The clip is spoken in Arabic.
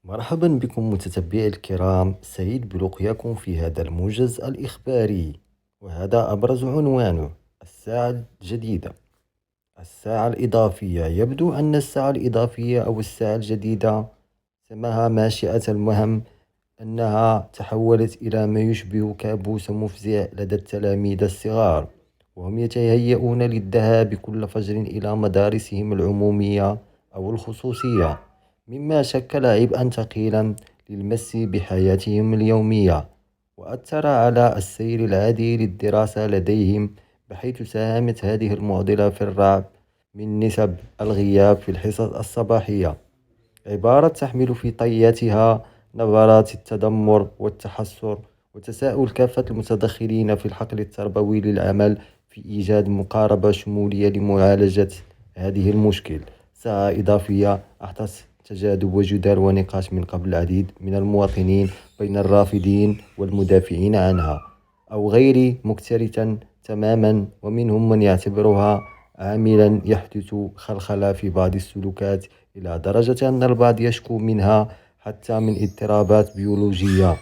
مرحبا بكم متتبعي الكرام، سعيد بلقياكم في هذا الموجز الإخباري. وهذا أبرز عنوانه: الساعة الجديدة. الساعة الإضافية. يبدو أن الساعة الإضافية أو الساعة الجديدة سماها ماشئة المهم أنها تحولت إلى ما يشبه كابوس مفزع لدى التلاميذ الصغار، وهم يتهيئون للذهاب كل فجر إلى مدارسهم العمومية أو الخصوصية، مما شكل عبئا ثقيلا للمس بحياتهم اليومية، وأثر على السير العادي للدراسة لديهم، بحيث ساهمت هذه المعضلة في الرعب من نسب الغياب في الحصص الصباحية. عبارة تحمل في طياتها نبرات التذمر والتحسر وتساؤل كافة المتدخلين في الحقل التربوي للعمل في إيجاد مقاربة شمولية لمعالجة هذه المشكل. ساعة إضافية أحدث تجاذب وجدال ونقاش من قبل العديد من المواطنين بين الرافضين والمدافعين عنها، أو غير مكترثا تماما، ومنهم من يعتبرها عاملا يحدث خلخلة في بعض السلوكات، إلى درجة أن البعض يشكو منها حتى من اضطرابات بيولوجية.